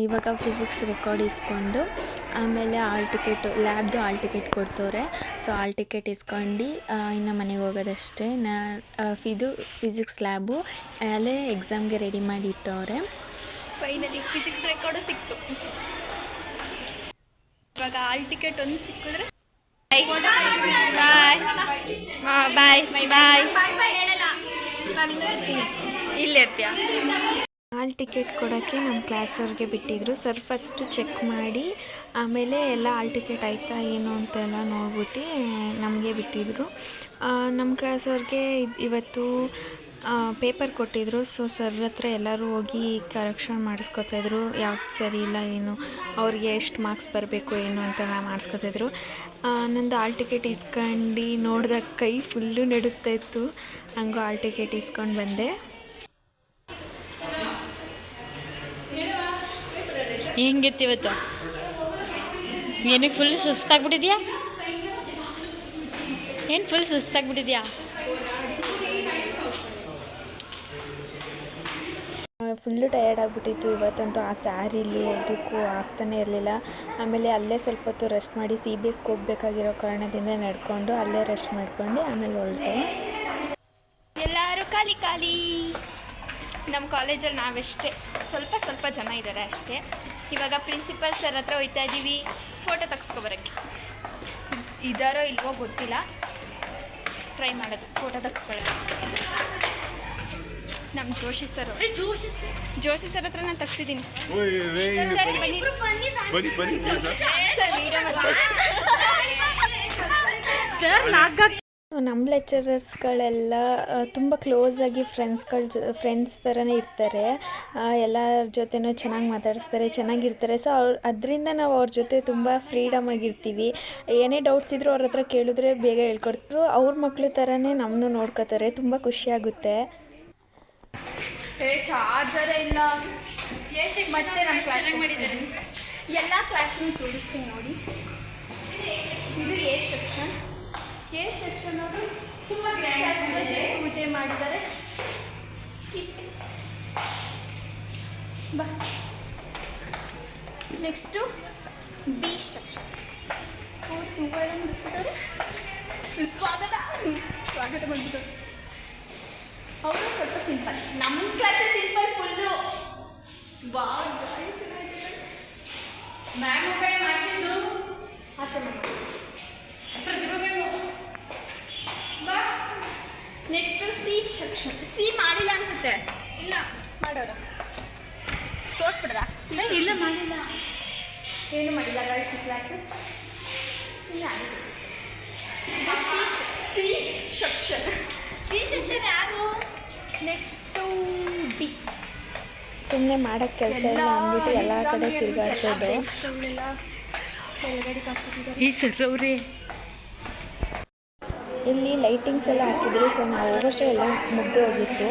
ಇವಾಗ physics record ಇಸ್ಕೊಂಡು ಆಮೇಲೆ ಆಲ್ ಟಿಕೆಟ್ ಲ್ಯಾಬ್ದು ಆಲ್ ಟಿಕೆಟ್ ಕೊಡ್ತವ್ರೆ. ಸೊ ಆಲ್ ಟಿಕೆಟ್ ಇಸ್ಕೊಂಡು ಇನ್ನು ಮನೆಗೆ ಹೋಗೋದಷ್ಟೇ. ಇದು ಫಿಸಿಕ್ಸ್ ಲ್ಯಾಬು ಅಲ್ಲೇ ಎಕ್ಸಾಮ್ಗೆ ರೆಡಿ ಮಾಡಿ ಇಟ್ಟವ್ರೆ. ಫೈನಲಿ ಫಿಸಿಕ್ಸ್ ರೆಕಾರ್ಡು ಸಿಕ್ತು. ಇವಾಗ ಆಲ್ ಟಿಕೆಟ್ ಒಂದು ಸಿಕ್ಕಿದ್ರೆ ಬಾಯ್ ಬಾಯ್ ಬಾಯ್ ಇಲ್ಲೇ ಇರ್ತೀಯ. ಆಲ್ ಟಿಕೆಟ್ ಕೊಡೋಕ್ಕೆ ನಮ್ಮ ಕ್ಲಾಸವ್ರಿಗೆ ಬಿಟ್ಟಿದ್ರು. ಸರ್ ಫಸ್ಟು ಚೆಕ್ ಮಾಡಿ ಆಮೇಲೆ ಎಲ್ಲ ಆಲ್ ಟಿಕೆಟ್ ಆಯಿತಾ ಏನು ಅಂತೆಲ್ಲ ನೋಡ್ಬಿಟ್ಟು ನಮಗೆ ಬಿಟ್ಟಿದ್ರು. ನಮ್ಮ ಕ್ಲಾಸವ್ರಿಗೆ ಇವತ್ತು ಪೇಪರ್ ಕೊಟ್ಟಿದ್ದರು. ಸೊ ಸರ್ ಹತ್ರ ಎಲ್ಲರೂ ಹೋಗಿ ಕರೆಕ್ಷನ್ ಮಾಡಿಸ್ಕೊತಾಯಿದ್ರು. ಯಾವ್ದು ಸರಿ ಇಲ್ಲ ಏನು, ಅವ್ರಿಗೆ ಎಷ್ಟು ಮಾರ್ಕ್ಸ್ ಬರಬೇಕು ಏನು ಅಂತ ಮಾಡಿಸ್ಕೊತಾಯಿದ್ರು. ನಂದು ಆಲ್ ಟಿಕೆಟ್ ಇಸ್ಕೊಂಡು ನೋಡಿದಾಗ ಕೈ ಫುಲ್ಲು ನಡುಗ್ತಾಯಿತ್ತು. ಹಂಗೂ ಆಲ್ ಟಿಕೆಟ್ ಇಸ್ಕೊಂಡು ಬಂದೆ. ಹೆಂಗಿತ್ತು ಇವತ್ತು? ಏನಕ್ಕೆ ಫುಲ್ ಸುಸ್ತಾಗ್ಬಿಟ್ಟಿದ್ಯಾ? ಏನು ಫುಲ್ ಸುಸ್ತಾಗ್ಬಿಟ್ಟಿದ್ಯಾ? ಫುಲ್ಲು ಟಯರ್ಡ್ ಆಗಿಬಿಟ್ಟಿತ್ತು ಇವತ್ತಂತೂ. ಆ ಸ್ಯಾರಿಲಿ ಅದಕ್ಕೂ ಆಗ್ತಾನೆ ಇರಲಿಲ್ಲ. ಆಮೇಲೆ ಅಲ್ಲೇ ಸ್ವಲ್ಪ ಹೊತ್ತು ರೆಸ್ಟ್ ಮಾಡಿ CBSE ಹೋಗ್ಬೇಕಾಗಿರೋ ಕಾರಣದಿಂದ ನಡ್ಕೊಂಡು ಅಲ್ಲೇ ರೆಸ್ಟ್ ಮಾಡ್ಕೊಂಡು ಆಮೇಲೆ ಹೊರಟೆ. ಎಲ್ಲರೂ ಖಾಲಿ ಖಾಲಿ. ನಮ್ಮ ಕಾಲೇಜಲ್ಲಿ ನಾವೆಷ್ಟೇ ಸ್ವಲ್ಪ ಜನ ಇದ್ದಾರೆ ಅಷ್ಟೇ. ಇವಾಗ ಪ್ರಿನ್ಸಿಪಲ್ ಸರ್ ಹತ್ರ ಹೋಗ್ತಾ ಇದ್ದೀವಿ ಫೋಟೋ ತೆಗ್ಸ್ಕೊಬರೋಕ್ಕೆ. ಇದ್ದಾರೋ ಇಲ್ವೋ ಗೊತ್ತಿಲ್ಲ, ಟ್ರೈ ಮಾಡೋದು ಫೋಟೋ ತೆಗ್ಸ್ಕೊಳ್ಳೋದು. ನಮ್ಮ ಜೋಶಿ ಸರ್ ಹತ್ರ ನಾನು ತೆಗ್ಸಿದ್ದೀನಿ. ನಮ್ಮ ಲೆಕ್ಚರರ್ಸ್ಗಳೆಲ್ಲ ತುಂಬ ಕ್ಲೋಸಾಗಿ ಫ್ರೆಂಡ್ಸ್ ಥರನೇ ಇರ್ತಾರೆ. ಎಲ್ಲರ ಜೊತೆನೂ ಚೆನ್ನಾಗಿ ಮಾತಾಡಿಸ್ತಾರೆ, ಚೆನ್ನಾಗಿರ್ತಾರೆ. ಸೊ ಅದರಿಂದ ನಾವು ಅವ್ರ ಜೊತೆ ತುಂಬ ಫ್ರೀಡಮ್ ಆಗಿರ್ತೀವಿ. ಏನೇ ಡೌಟ್ಸ್ ಇದ್ದರೂ ಅವ್ರ ಹತ್ರ ಕೇಳಿದ್ರೆ ಬೇಗ ಹೇಳ್ಕೊಡ್ತಾರೆ. ಅವ್ರ ಮಕ್ಳ ಥರನೇ ನಮ್ಮನ್ನು ನೋಡ್ಕೋತಾರೆ. ತುಂಬ ಖುಷಿಯಾಗುತ್ತೆ. ಚಾರ್ಜರೇ ಇಲ್ಲ. ಮತ್ತೆ ನಮ್ಮ ಕ್ಲಾಸ್ ಮಾಡಿದ್ದಾರೆ. ಎಲ್ಲ ಕ್ಲಾಸ್ನೂ ತೋರಿಸ್ತೀನಿ ನೋಡಿ. ಇದು ಎ ಸೆಕ್ಷನ್ ಅವರು ತುಂಬ ಗ್ರ್ಯಾಂಡ್ ಪೂಜೆ ಮಾಡಿದ್ದಾರೆ. ಇಷ್ಟೇ. ಬಾ ನೆಕ್ಸ್ಟು ಬಿ ಸೆಕ್ಷನ್. ಹೂಗಳನ್ನು ಮುಗಿಸ್ಬಿಟ್ಟವ್ರೆ. ಸುಸ್ವಾಗತ ಮಾಡಿಬಿಟ್ಟವ್ರು. ಅವರು ಸ್ವಲ್ಪ ಸಿಂಪಲ್. ನಮ್ಮ ಕ್ಲಾಸ್ ಸಿಂಪಲ್ ಫುಲ್ಲು. ಚೆನ್ನಾಗಿದೆ. ಮ್ಯಾಮ್ ಕಡೆ ಮಾಡಿಸಿದ್ದು ಆಶಾ ಪ್ರತಿಭಾ ಬಾ. Next C section. ಸಿ ಮಾಡಿಲ್ಲ ಅನ್ಸುತ್ತೆ. ಇಲ್ಲ ಮಾಡೋರ ತೋರಿಸ್ಬಿಡ್ರ? ಇಲ್ಲ ಮಾಡಿಲ್ಲ, ಏನು ಮಾಡಿಲ್ಲ ಗೈಸ್ ಈ ಕ್ಲಾಸ್. ಸಿ ಸೆಕ್ಷನ್ ಯಾರು? Next D. ಸುಮ್ಮನೆ ಮಾಡೋಕ್ಕೆ ಕೆಲಸ ಇಲ್ಲ ಅಂದ್ಬಿಟ್ಟು ಎಲ್ಲ ಕಡೆ ತಿರುಗಾಡ್ತದೆ. ಈ ಸರ್ ಅವರೇ ಇಲ್ಲಿ ಲೈಟಿಂಗ್ಸ್ ಎಲ್ಲ ಹಾಕಿದ್ರು. ಸೊ ನಾವು ಹೋಗೋಷ್ಟು ಎಲ್ಲ ಮುಗ್ದು ಹೋಗಿತ್ತು.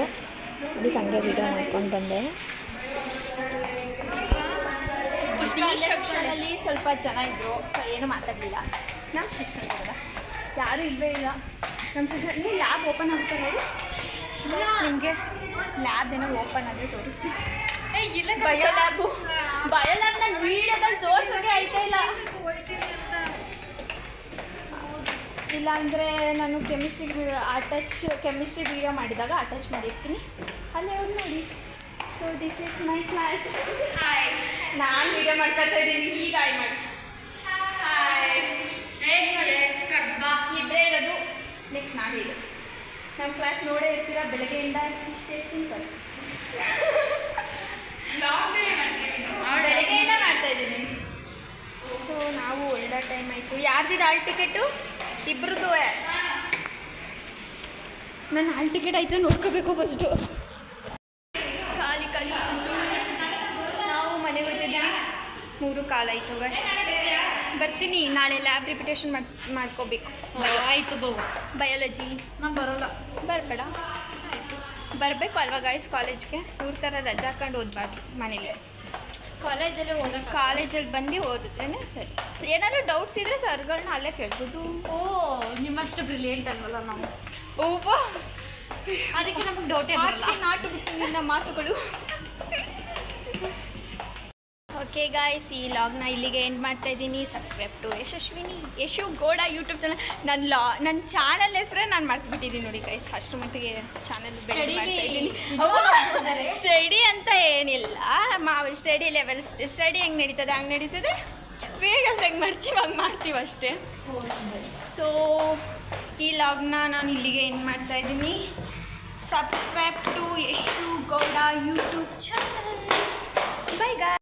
ಅದಕ್ಕೆ ಹಂಗೆ ವಿಡಿಯೋ ಮಾಡ್ಕೊಂಡು ಬಂದೆ. ಡಿ ಸೆಕ್ಷನಲ್ಲಿ ಸ್ವಲ್ಪ ಜನ ಇದ್ದರು. ಸೊ ಏನು ಮಾತಾಡಲಿಲ್ಲ. ನಮ್ಮ ಸೆಕ್ಷನ್ ಇರೋದ ಯಾರೂ ಇಲ್ಲವೇ ಇಲ್ಲ. ನಮ್ಮ ಸೆಕ್ಷನ್ ಲ್ಯಾಬ್ ಓಪನ್ ಆಗುತ್ತೆ ನೋಡಿ. ನಿಮಗೆ ಲ್ಯಾಬ್ ಏನೋ ಓಪನ್ ಆದರೆ ತೋರಿಸ್ತೀನಿ. ಇಲ್ಲ ಬಯೋ ಲ್ಯಾಬ್ ನಾನು ವೀಡಿಯೋದಲ್ಲಿ ತೋರಿಸೋಕೆ ಆಯ್ತಾ ಇಲ್ಲ. ಇಲ್ಲಾಂದರೆ ನಾನು ಕೆಮಿಸ್ಟ್ರಿ ವೀಡಿಯೋ ಮಾಡಿದಾಗ ಅಟ್ಯಾಚ್ ಮಾಡಿರ್ತೀನಿ, ಅಲ್ಲೇ ಹೋಗಿ ನೋಡಿ. So this is my class. Hi, ನಾನು ವೀಡಿಯೋ ಮಾಡ್ಕೊತಾ ಇದ್ದೀನಿ. ಈಗ ಹಾಯ್ ಮಾಡಿ. ಹಾಯ್ ಇದ್ದೇ ಇರೋದು. ನೆಕ್ಸ್ಟ್ ನಾವೀಗ ನಮ್ಮ ಕ್ಲಾಸ್ ನೋಡೇ ಇರ್ತೀರ. ಬೆಳಗ್ಗೆಯಿಂದ ಇಷ್ಟೇ ಸಿಂಪಲ್. ಬೆಳಗ್ಗೆಯಿಂದ ಮಾಡ್ತಾ ಇದ್ದೀನಿ. ಸೊ ನಾವು ಒಳ್ಳೆ ಟೈಮ್ ಆಯಿತು. ಯಾರ್ದಿದ್ದು ಆಲ್ ಟಿಕೆಟು? ಇಬ್ಬರದ್ದು. ನನ್ನ ಆಲ್ ಟಿಕೆಟ್ ಆಯಿತು ನೋಡ್ಕೋಬೇಕು ಫಸ್ಟು. ಖಾಲಿ ನಾವು ಮನೆಗೆ ಹೋಗ್ತಿದ್ದೀವಿ. 3:15 ಆಯಿತು. ಬರ್ತೀನಿ. ನಾಳೆ ಲ್ಯಾಬ್ ರಿಪಿಟೇಷನ್ ಮಾಡ್ಕೋಬೇಕು. ಆಯಿತು ಬಾವು. ಬಯಾಲಜಿ ನಾನು ಬರೋಲ್ಲ. ಬರಬೇಡ, ಬರಬೇಕು ಅಲ್ವಾ ಗೈಸ್ ಕಾಲೇಜ್ಗೆ. ಇವ್ರ ಥರ ರಜಾ ಹಾಕೊಂಡು ಓದಬಾರ್ದು ಮನೇಲಿ. ಕಾಲೇಜಲ್ಲಿ ಬಂದು ಓದಿದ್ರೇ ಸರಿ. ಏನಾದರೂ ಡೌಟ್ಸ್ ಇದ್ದರೆ ಸರ್ಗಳನ್ನ ಅಲ್ಲೇ ಕೇಳ್ಬೋದು. ನಿಮ್ಮಷ್ಟು ಬ್ರಿಲಿಯಂಟ್ ಅಲ್ವಲ್ಲ ನಾವು. ಓಪ, ಅದಕ್ಕೆ ನಮಗೆ ಡೌಟೇ ಬರಲ್ಲ. ನಾಟು ಬಿಡ್ತೀನಿ ನಮ್ಮ ಮಾತುಗಳು. ಓಕೆ ಗಾಯ್ಸ್, ಈ ಲಾಗ್ನ ಇಲ್ಲಿಗೆ ಎಂಡ್ ಮಾಡ್ತಾ ಇದ್ದೀನಿ. Subscribe to Yashu Gowda YouTube channel. ನನ್ನ ಚಾನಲ್ ಹೆಸರೇ ನಾನು ಮರ್ತ್ಬಿಟ್ಟಿದ್ದೀನಿ ನೋಡಿ ಗೈಸ್. ಅಷ್ಟರ ಮಟ್ಟಿಗೆ ಚಾನಲ್ ಮಾಡ್ತಾ ಇದ್ದೀನಿ. ಸ್ಟಡಿ ಅಂತ ಏನಿಲ್ಲ, ಸ್ಟಡಿ ಲೆವೆಲ್, ಸ್ಟಡಿ ಹೆಂಗೆ ನಡೀತದೆ ಹಂಗೆ ನಡೀತದೆ. ವೀಡಿಯೋಸ್ ಹೆಂಗೆ ಮಾಡ್ತೀವಿ ಅಷ್ಟೇ. ಸೊ ಈ ಲಾಗ್ನ ನಾನು ಇಲ್ಲಿಗೆ ಎಂಡ್ ಮಾಡ್ತಾ ಇದ್ದೀನಿ. Subscribe to Yashu Gowda YouTube channel. Bye guys.